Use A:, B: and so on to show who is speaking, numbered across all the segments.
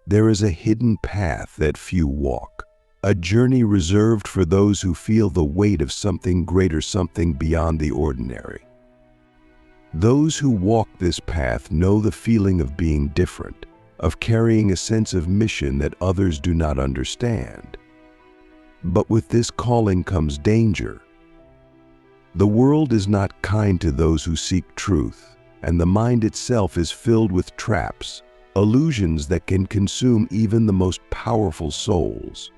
A: There is a hidden path that few walk, a journey reserved for those who feel the weight of something greater, something beyond the ordinary. Those who walk this path know the feeling of being different, of carrying a sense of mission that others do not understand. But with this calling comes danger. The world is not kind to those who seek truth, and the mind itself is filled with traps, illusions that can consume even the most powerful souls.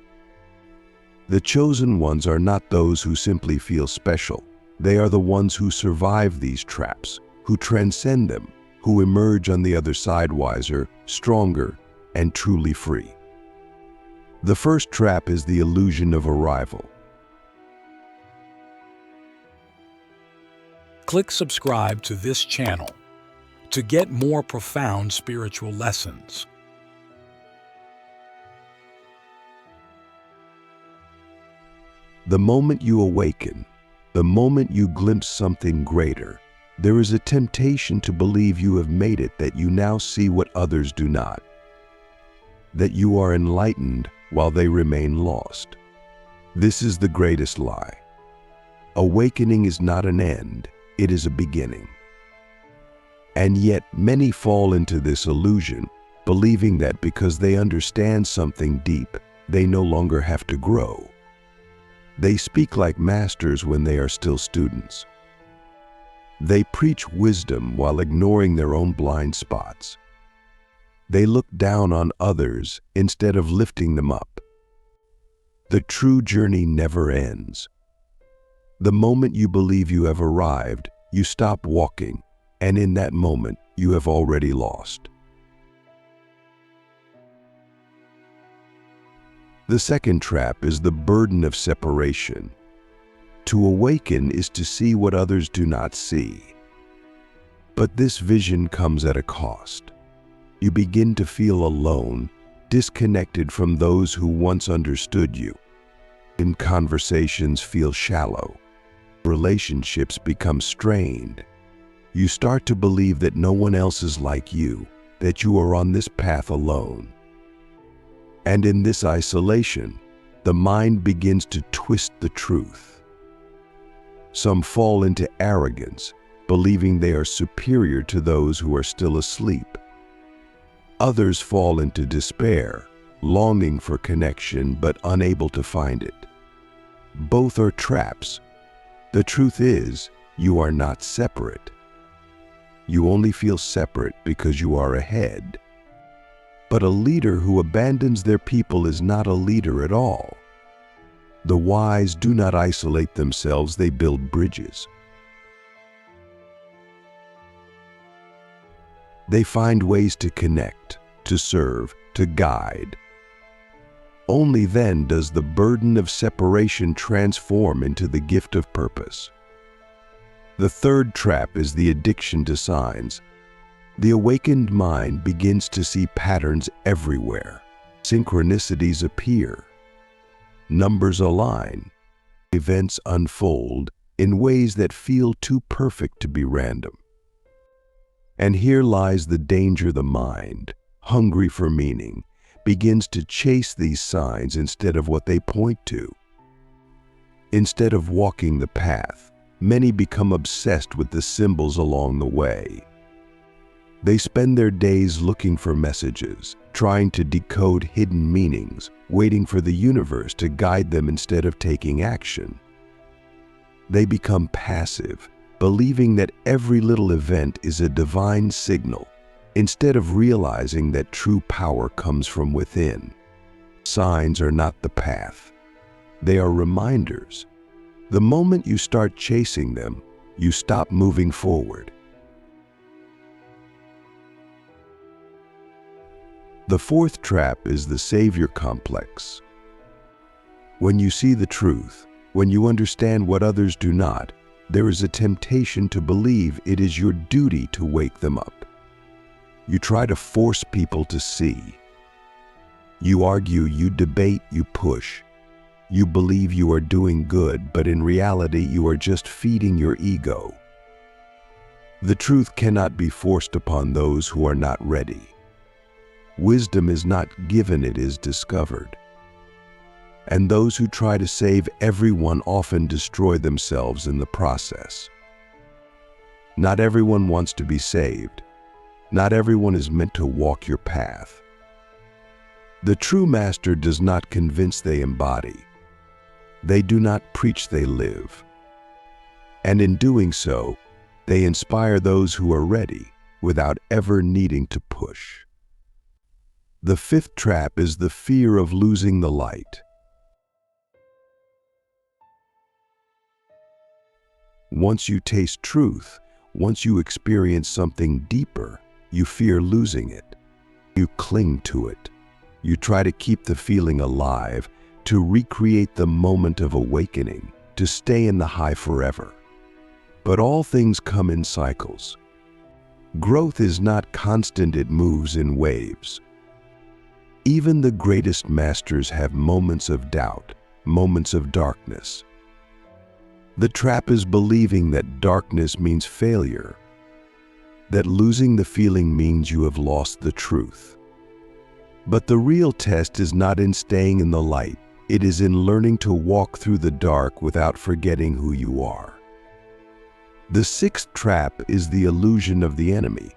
A: The chosen ones are not those who simply feel special. They are the ones who survive these traps, who transcend them, who emerge on the other side wiser, stronger, and truly free. The first trap is the illusion of arrival.
B: Click subscribe to this channel to get more profound spiritual lessons.
A: The moment you awaken, the moment you glimpse something greater, there is a temptation to believe you have made it, that you now see what others do not, that you are enlightened while they remain lost. This is the greatest lie. Awakening is not an end, it is a beginning. And yet many fall into this illusion, believing that because they understand something deep, they no longer have to grow. They speak like masters when they are still students. They preach wisdom while ignoring their own blind spots. They look down on others instead of lifting them up. The true journey never ends. The moment you believe you have arrived, you stop walking, and in that moment, you have already lost. The second trap is the burden of separation. To awaken is to see what others do not see. But this vision comes at a cost. You begin to feel alone, disconnected from those who once understood you. And conversations feel shallow. Relationships become strained. You start to believe that no one else is like you, that you are on this path alone. And in this isolation, the mind begins to twist the truth. Some fall into arrogance, believing they are superior to those who are still asleep. Others fall into despair, longing for connection but unable to find it. Both are traps. The truth is, you are not separate. You only feel separate because you are ahead. But a leader who abandons their people is not a leader at all. The wise do not isolate themselves, they build bridges. They find ways to connect, to serve, to guide. Only then does the burden of separation transform into the gift of purpose. The third trap is the addiction to signs. The awakened mind begins to see patterns everywhere. Synchronicities appear. Numbers align. Events unfold in ways that feel too perfect to be random. And here lies the danger. The mind, hungry for meaning, begins to chase these signs instead of what they point to. Instead of walking the path, many become obsessed with the symbols along the way. They spend their days looking for messages, trying to decode hidden meanings, waiting for the universe to guide them instead of taking action. They become passive, believing that every little event is a divine signal, instead of realizing that true power comes from within. Signs are not the path. They are reminders. The moment you start chasing them, you stop moving forward. The fourth trap is the savior complex. When you see the truth, when you understand what others do not, there is a temptation to believe it is your duty to wake them up. You try to force people to see. You argue, you debate, you push. You believe you are doing good, but in reality you are just feeding your ego. The truth cannot be forced upon those who are not ready. Wisdom is not given, it is discovered. And those who try to save everyone often destroy themselves in the process. Not everyone wants to be saved. Not everyone is meant to walk your path. The true master does not convince, they embody. They do not preach, they live. And in doing so, they inspire those who are ready without ever needing to push. The fifth trap is the fear of losing the light. Once you taste truth, once you experience something deeper, you fear losing it. You cling to it. You try to keep the feeling alive, to recreate the moment of awakening, to stay in the high forever. But all things come in cycles. Growth is not constant, it moves in waves. Even the greatest masters have moments of doubt, moments of darkness. The trap is believing that darkness means failure, that losing the feeling means you have lost the truth. But the real test is not in staying in the light, it is in learning to walk through the dark without forgetting who you are. The sixth trap is the illusion of the enemy.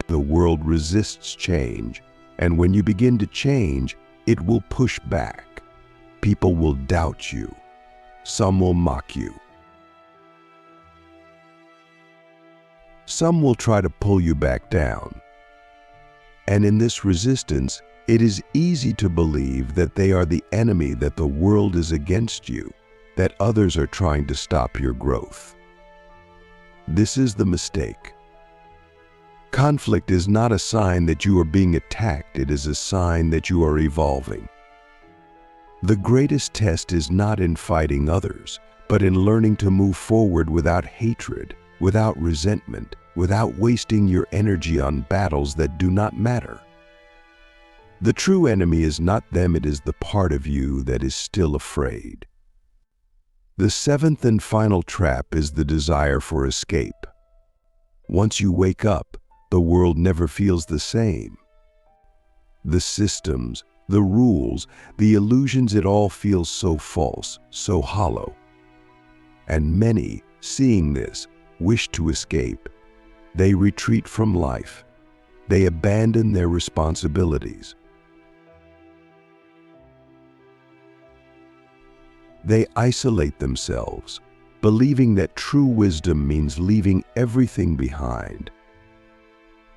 A: The world resists change, and when you begin to change, it will push back. People will doubt you. Some will mock you. Some will try to pull you back down. And in this resistance, it is easy to believe that they are the enemy, that the world is against you, that others are trying to stop your growth. This is the mistake. Conflict is not a sign that you are being attacked, it is a sign that you are evolving. The greatest test is not in fighting others, but in learning to move forward without hatred, without resentment, without wasting your energy on battles that do not matter. The true enemy is not them, it is the part of you that is still afraid. The seventh and final trap is the desire for escape. Once you wake up, the world never feels the same. The systems, the rules, the illusions, it all feels so false, so hollow. And many, seeing this, wish to escape. They retreat from life. They abandon their responsibilities. They isolate themselves, believing that true wisdom means leaving everything behind.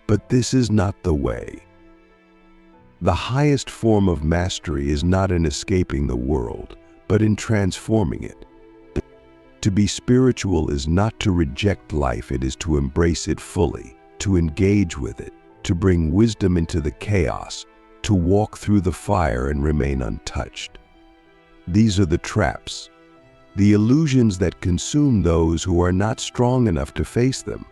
A: But this is not the way. The highest form of mastery is not in escaping the world, but in transforming it. To be spiritual is not to reject life, it is to embrace it fully, to engage with it, to bring wisdom into the chaos, to walk through the fire and remain untouched. These are the traps, the illusions that consume those who are not strong enough to face them.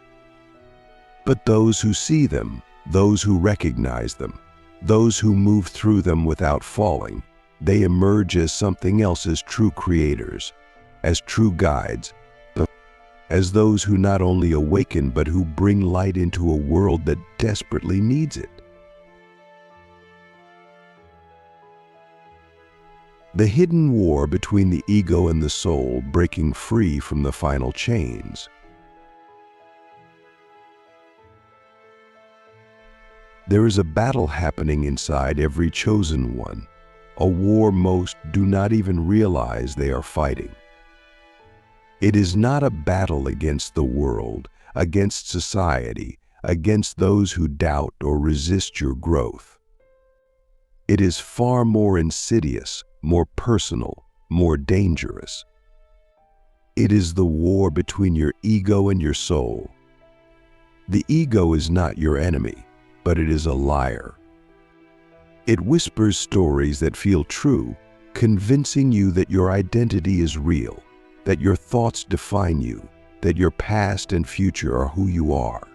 A: But those who see them, those who recognize them, those who move through them without falling, they emerge as something else, as true creators, as true guides, as those who not only awaken but who bring light into a world that desperately needs it. The hidden war between the ego and the soul, breaking free from the final chains. There is a battle happening inside every chosen one, a war most do not even realize they are fighting. It is not a battle against the world, against society, against those who doubt or resist your growth. It is far more insidious, more personal, more dangerous. It is the war between your ego and your soul. The ego is not your enemy, but it is a liar. It whispers stories that feel true, convincing you that your identity is real, that your thoughts define you, that your past and future are who you are.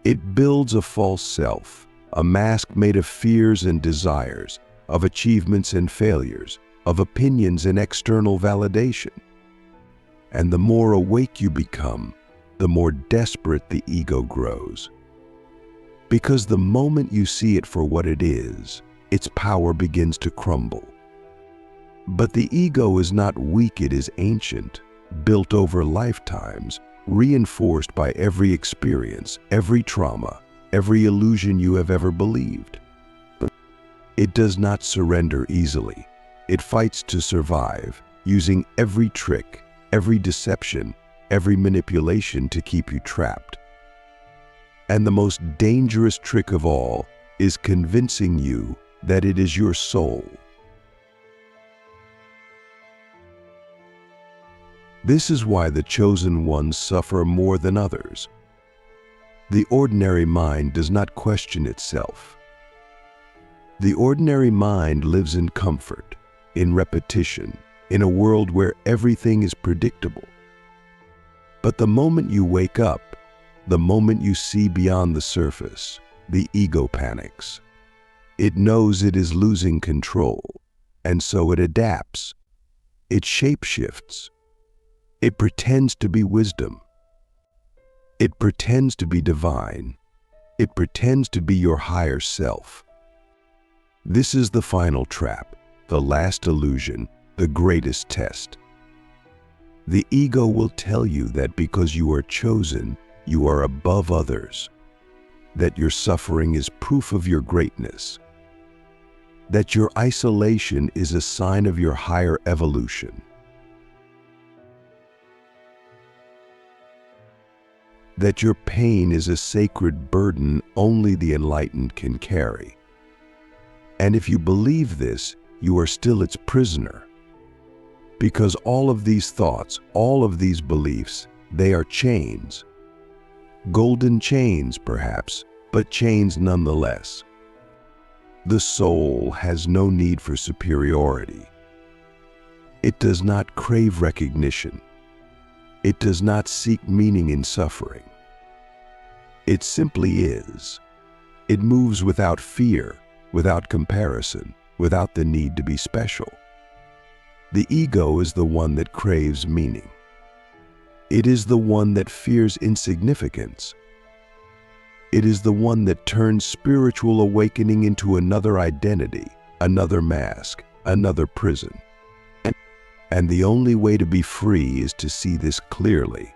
A: It builds a false self, a mask made of fears and desires, of achievements and failures, of opinions and external validation. And the more awake you become, the more desperate the ego grows. Because the moment you see it for what it is, its power begins to crumble. But the ego is not weak, it is ancient, built over lifetimes, reinforced by every experience, every trauma, every illusion you have ever believed. It does not surrender easily. It fights to survive, using every trick, every deception, every manipulation to keep you trapped. And the most dangerous trick of all is convincing you that it is your soul. This is why the chosen ones suffer more than others. The ordinary mind does not question itself. The ordinary mind lives in comfort, in repetition, in a world where everything is predictable. But the moment you wake up, the moment you see beyond the surface, the ego panics. It knows it is losing control, and so it adapts. It shapeshifts. It pretends to be wisdom. It pretends to be divine. It pretends to be your higher self. This is the final trap, the last illusion, the greatest test. The ego will tell you that because you are chosen, you are above others, that your suffering is proof of your greatness, that your isolation is a sign of your higher evolution, that your pain is a sacred burden only the enlightened can carry. And if you believe this, you are still its prisoner. Because all of these thoughts, all of these beliefs, they are chains. Golden chains, perhaps, but chains nonetheless. The soul has no need for superiority. It does not crave recognition. It does not seek meaning in suffering. It simply is. It moves without fear, without comparison, without the need to be special. The ego is the one that craves meaning. It is the one that fears insignificance. It is the one that turns spiritual awakening into another identity, another mask, another prison. And the only way to be free is to see this clearly.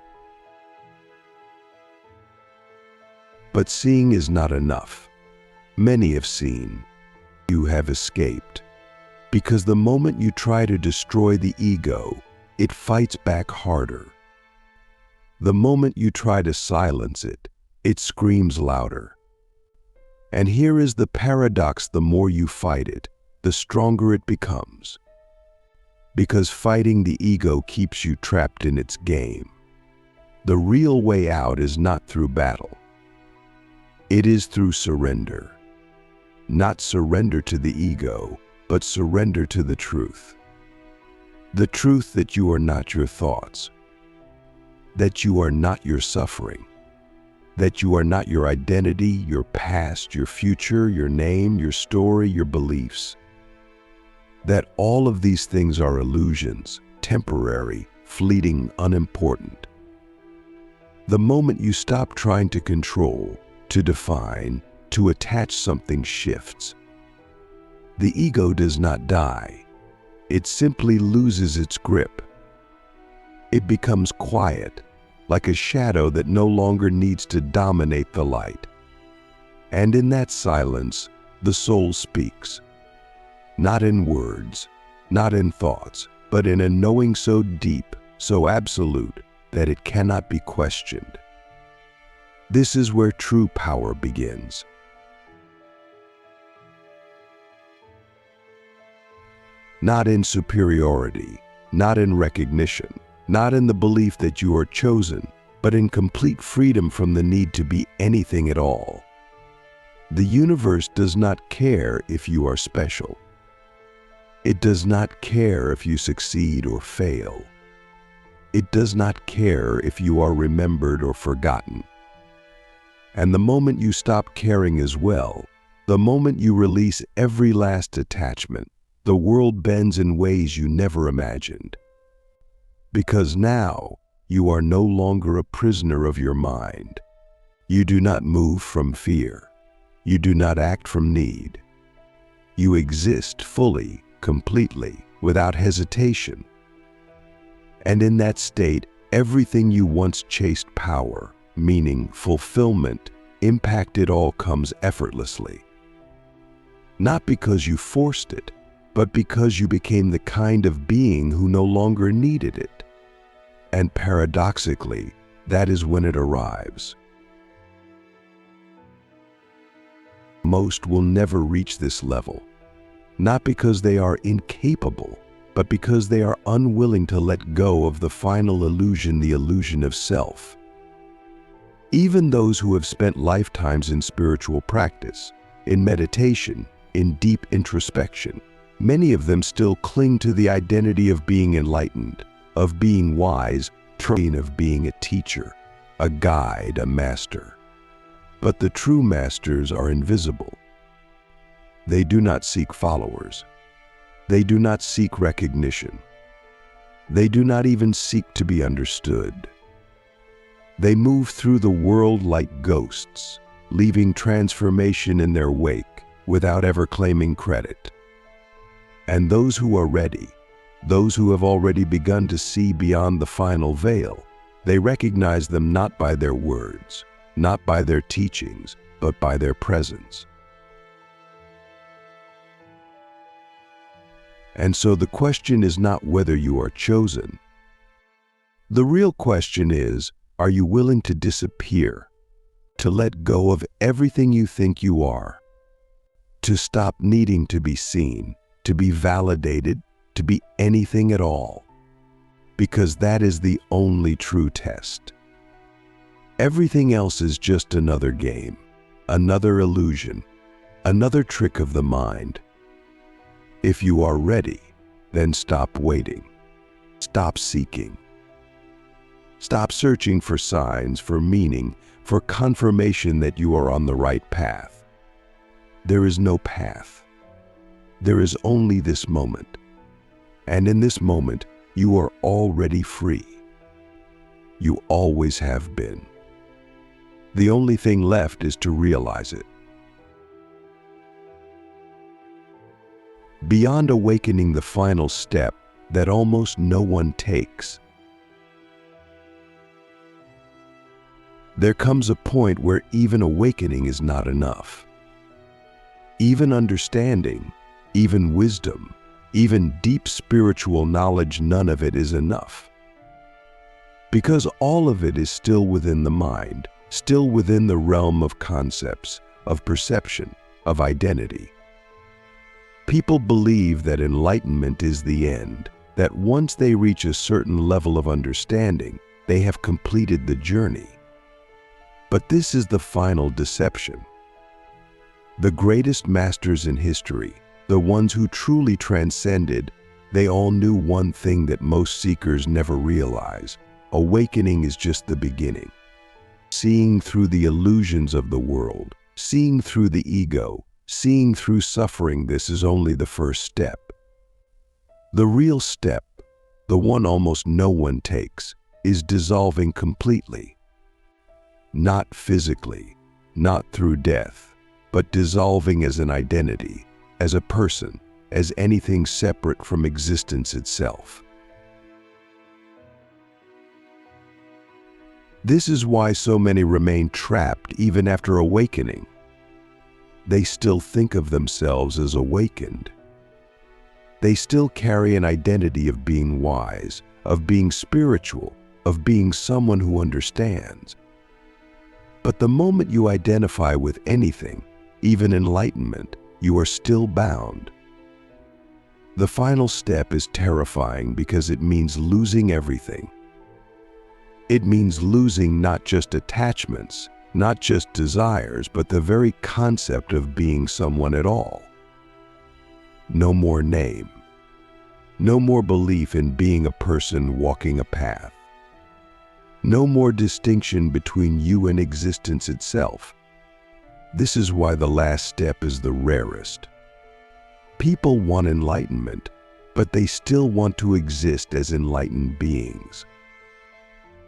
A: But seeing is not enough. Many have seen. You have escaped. Because the moment you try to destroy the ego, it fights back harder. The moment you try to silence it, it screams louder. And here is the paradox: the more you fight it, the stronger it becomes. Because fighting the ego keeps you trapped in its game. The real way out is not through battle. It is through surrender. Not surrender to the ego, but surrender to the truth. The truth that you are not your thoughts, that you are not your suffering, that you are not your identity, your past, your future, your name, your story, your beliefs. That all of these things are illusions, temporary, fleeting, unimportant. The moment you stop trying to control, to define, to attach, something shifts. The ego does not die. It simply loses its grip. It becomes quiet, like a shadow that no longer needs to dominate the light. And in that silence, the soul speaks. Not in words, not in thoughts, but in a knowing so deep, so absolute, that it cannot be questioned. This is where true power begins. Not in superiority, not in recognition, not in the belief that you are chosen, but in complete freedom from the need to be anything at all. The universe does not care if you are special. It does not care if you succeed or fail. It does not care if you are remembered or forgotten. And the moment you stop caring as well, the moment you release every last attachment, the world bends in ways you never imagined. Because now, you are no longer a prisoner of your mind. You do not move from fear. You do not act from need. You exist fully, completely, without hesitation. And in that state, everything you once chased, power, meaning, fulfillment, impact, it all comes effortlessly. Not because you forced it, but because you became the kind of being who no longer needed it. And paradoxically, that is when it arrives. Most will never reach this level, not because they are incapable, but because they are unwilling to let go of the final illusion, the illusion of self. Even those who have spent lifetimes in spiritual practice, in meditation, in deep introspection, many of them still cling to the identity of being enlightened, of being wise, of being a teacher, a guide, a master. But the true masters are invisible. They do not seek followers. They do not seek recognition. They do not even seek to be understood. They move through the world like ghosts, leaving transformation in their wake without ever claiming credit. And those who are ready, those who have already begun to see beyond the final veil, they recognize them not by their words, not by their teachings, but by their presence. And so the question is not whether you are chosen. The real question is, are you willing to disappear, to let go of everything you think you are, to stop needing to be seen, to be validated, to be anything at all? Because that is the only true test. Everything else is just another game, another illusion, another trick of the mind. If you are ready, then stop waiting. Stop seeking. Stop searching for signs, for meaning, for confirmation that you are on the right path. There is no path. There is only this moment. And in this moment, you are already free. You always have been. The only thing left is to realize it. Beyond awakening, the final step that almost no one takes, there comes a point where even awakening is not enough. Even understanding, even wisdom, even deep spiritual knowledge, none of it is enough. Because all of it is still within the mind, still within the realm of concepts, of perception, of identity. People believe that enlightenment is the end, that once they reach a certain level of understanding, they have completed the journey. But this is the final deception. The greatest masters in history, the ones who truly transcended, they all knew one thing that most seekers never realize: awakening is just the beginning. Seeing through the illusions of the world, seeing through the ego, seeing through suffering, this is only the first step. The real step, the one almost no one takes, is dissolving completely. Not physically, not through death, but dissolving as an identity, as a person, as anything separate from existence itself. This is why so many remain trapped even after awakening. They still think of themselves as awakened. They still carry an identity of being wise, of being spiritual, of being someone who understands. But the moment you identify with anything, even enlightenment, you are still bound. The final step is terrifying because it means losing everything. It means losing not just attachments, not just desires, but the very concept of being someone at all. No more name. No more belief in being a person walking a path. No more distinction between you and existence itself. This is why the last step is the rarest. People want enlightenment, but they still want to exist as enlightened beings.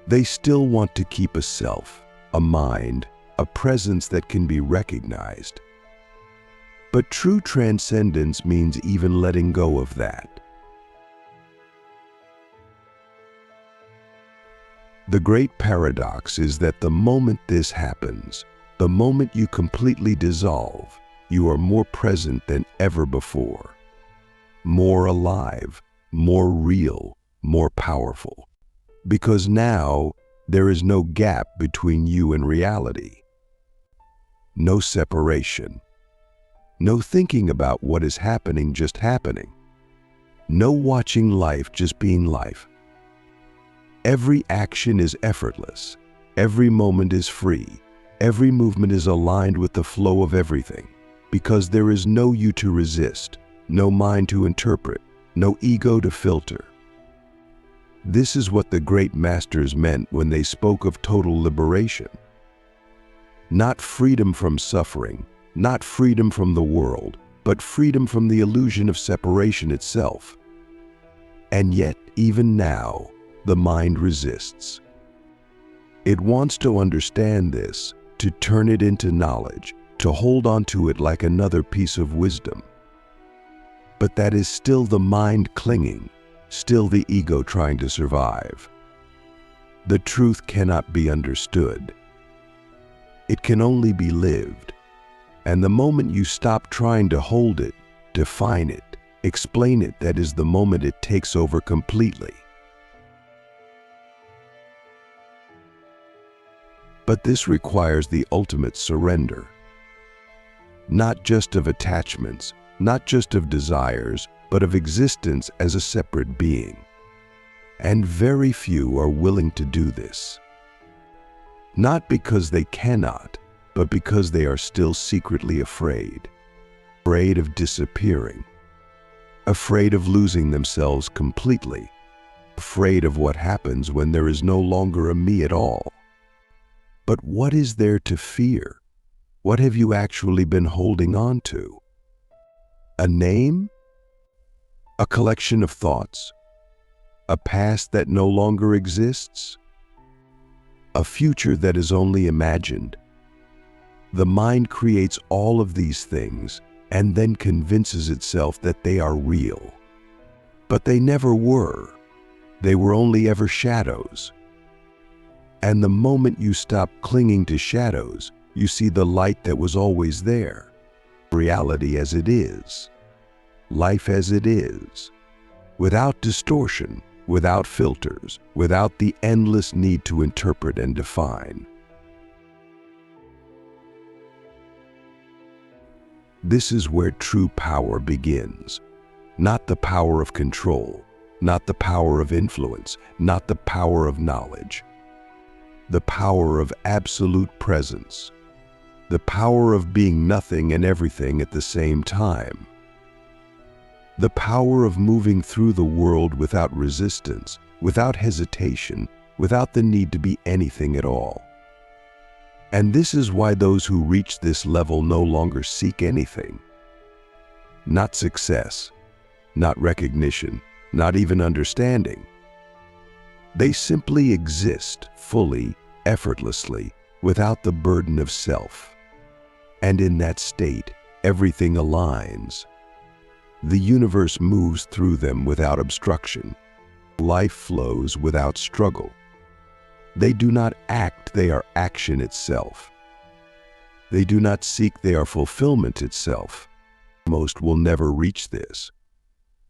A: They still want to keep a self, a mind, a presence that can be recognized. But true transcendence means even letting go of that. The great paradox is that the moment this happens, the moment you completely dissolve, you are more present than ever before, more alive, more real, more powerful. Because now there is no gap between you and reality. No separation. No thinking about what is happening just happening. No watching life just being life. Every action is effortless. Every moment is free. Every movement is aligned with the flow of everything, because there is no you to resist, no mind to interpret, no ego to filter. This is what the great masters meant when they spoke of total liberation. Not freedom from suffering, not freedom from the world, but freedom from the illusion of separation itself. And yet, even now, the mind resists. It wants to understand this, to turn it into knowledge, to hold on to it like another piece of wisdom. But that is still the mind clinging, still the ego trying to survive. The truth cannot be understood. It can only be lived. And the moment you stop trying to hold it, define it, explain it, that is the moment it takes over completely. But this requires the ultimate surrender. Not just of attachments, not just of desires, but of existence as a separate being. And very few are willing to do this. Not because they cannot, but because they are still secretly afraid. Afraid of disappearing. Afraid of losing themselves completely. Afraid of what happens when there is no longer a me at all. But what is there to fear? What have you actually been holding on to? A name? A collection of thoughts? A past that no longer exists? A future that is only imagined? The mind creates all of these things and then convinces itself that they are real. But they never were. They were only ever shadows. And the moment you stop clinging to shadows, you see the light that was always there. Reality as it is. Life as it is. Without distortion, without filters, without the endless need to interpret and define. This is where true power begins. Not the power of control, not the power of influence, not the power of knowledge. The power of absolute presence. The power of being nothing and everything at the same time. The power of moving through the world without resistance, without hesitation, without the need to be anything at all. And this is why those who reach this level no longer seek anything. Not success, not recognition, not even understanding. They simply exist fully, effortlessly, without the burden of self. And in that state, everything aligns. The universe moves through them without obstruction. Life flows without struggle. They do not act, they are action itself. They do not seek, they are fulfillment itself. Most will never reach this.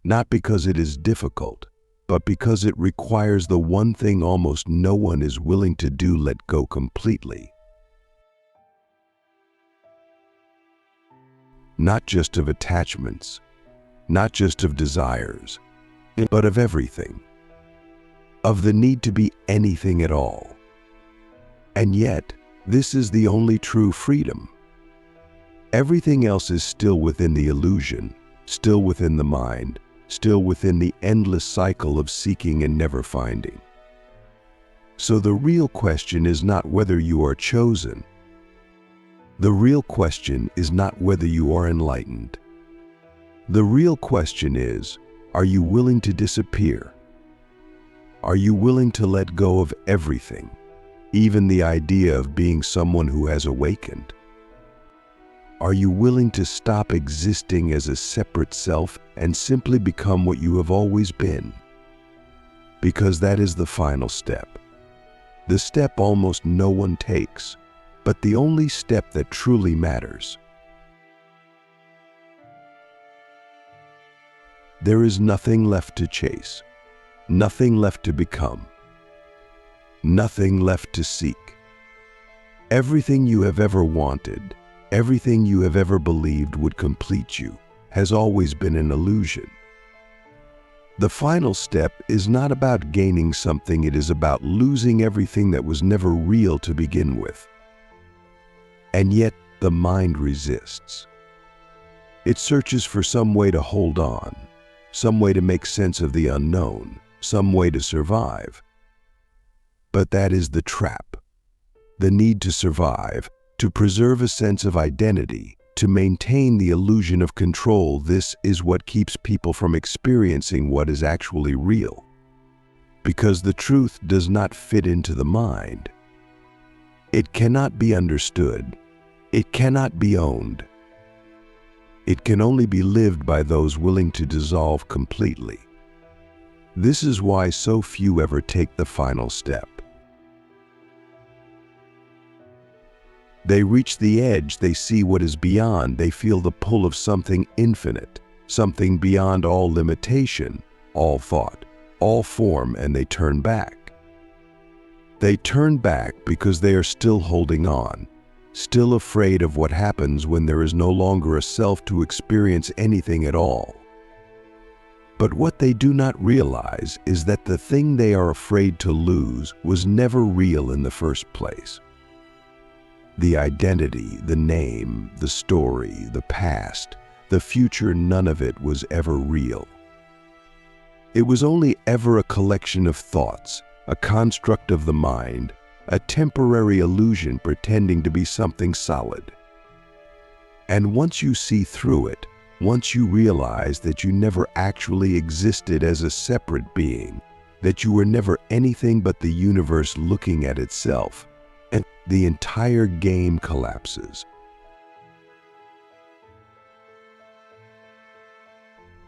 A: Not because it is difficult, but because it requires the one thing almost no one is willing to do: let go completely. Not just of attachments, not just of desires, but of everything. Of the need to be anything at all. And yet, this is the only true freedom. Everything else is still within the illusion, still within the mind, still within the endless cycle of seeking and never finding. So the real question is not whether you are chosen. The real question is not whether you are enlightened. The real question is, are you willing to disappear? Are you willing to let go of everything, even the idea of being someone who has awakened? Are you willing to stop existing as a separate self and simply become what you have always been? Because that is the final step. The step almost no one takes, but the only step that truly matters. There is nothing left to chase, nothing left to become, nothing left to seek. Everything you have ever wanted, everything you have ever believed would complete you, has always been an illusion. The final step is not about gaining something, it is about losing everything that was never real to begin with. And yet, the mind resists. It searches for some way to hold on, some way to make sense of the unknown, some way to survive. But that is the trap. The need to survive, to preserve a sense of identity, to maintain the illusion of control, this is what keeps people from experiencing what is actually real. Because the truth does not fit into the mind. It cannot be understood. It cannot be owned. It can only be lived by those willing to dissolve completely. This is why so few ever take the final step. They reach the edge, they see what is beyond, they feel the pull of something infinite, something beyond all limitation, all thought, all form, and they turn back. They turn back because they are still holding on, still afraid of what happens when there is no longer a self to experience anything at all. But what they do not realize is that the thing they are afraid to lose was never real in the first place. The identity, the name, the story, the past, the future, none of it was ever real. It was only ever a collection of thoughts, a construct of the mind, a temporary illusion pretending to be something solid. And once you see through it, once you realize that you never actually existed as a separate being, that you were never anything but the universe looking at itself, and the entire game collapses.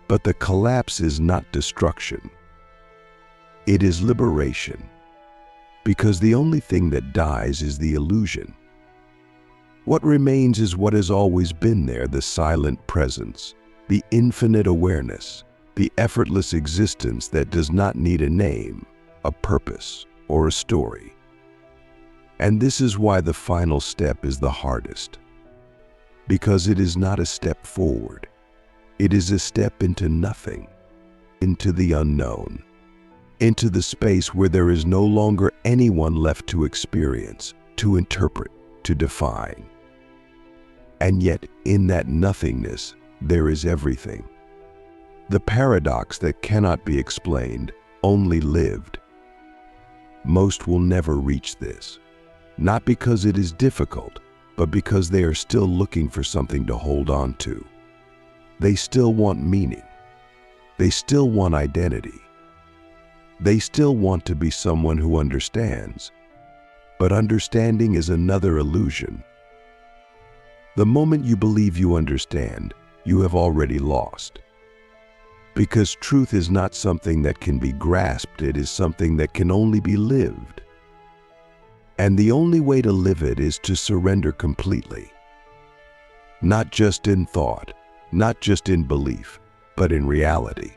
A: But the collapse is not destruction. It is liberation. Because the only thing that dies is the illusion. What remains is what has always been there, the silent presence, the infinite awareness, the effortless existence that does not need a name, a purpose, or a story. And this is why the final step is the hardest. Because it is not a step forward. It is a step into nothing, into the unknown, into the space where there is no longer anyone left to experience, to interpret, to define. And yet, in that nothingness, there is everything. The paradox that cannot be explained, only lived. Most will never reach this. Not because it is difficult, but because they are still looking for something to hold on to. They still want meaning. They still want identity. They still want to be someone who understands. But understanding is another illusion. The moment you believe you understand, you have already lost. Because truth is not something that can be grasped, it is something that can only be lived. And the only way to live it is to surrender completely. Not just in thought, not just in belief, but in reality.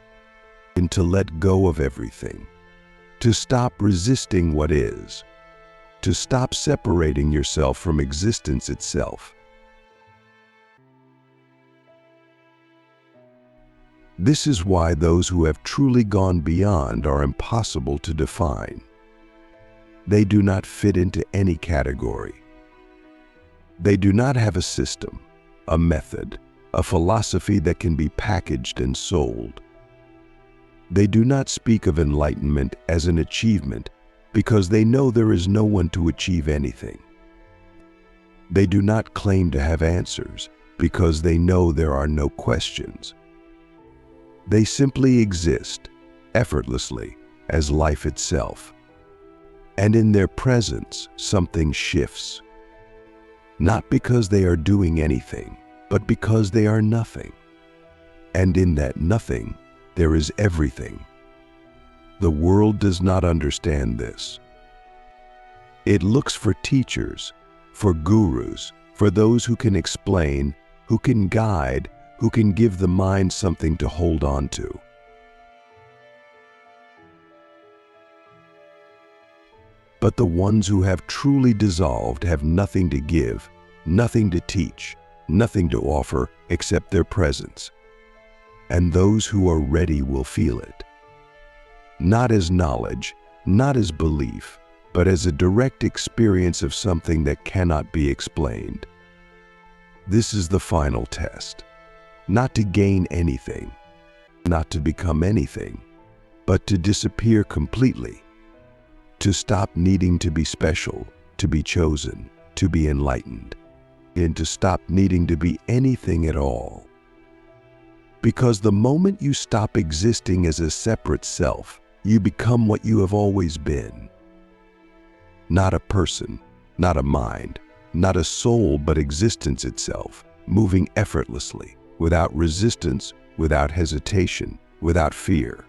A: And to let go of everything. To stop resisting what is. To stop separating yourself from existence itself. This is why those who have truly gone beyond are impossible to define. They do not fit into any category. They do not have a system, a method, a philosophy that can be packaged and sold. They do not speak of enlightenment as an achievement because they know there is no one to achieve anything. They do not claim to have answers because they know there are no questions. They simply exist, effortlessly, as life itself. And in their presence, something shifts. Not because they are doing anything, but because they are nothing. And in that nothing, there is everything. The world does not understand this. It looks for teachers, for gurus, for those who can explain, who can guide, who can give the mind something to hold on to. But the ones who have truly dissolved have nothing to give, nothing to teach, nothing to offer except their presence. And those who are ready will feel it. Not as knowledge, not as belief, but as a direct experience of something that cannot be explained. This is the final test. Not to gain anything, not to become anything, but to disappear completely. To stop needing to be special, to be chosen, to be enlightened, and to stop needing to be anything at all. Because the moment you stop existing as a separate self, you become what you have always been. Not a person, not a mind, not a soul, but existence itself, moving effortlessly, without resistance, without hesitation, without fear.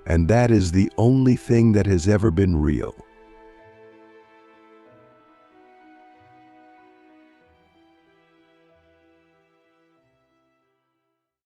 A: And that is the only thing that has ever been real.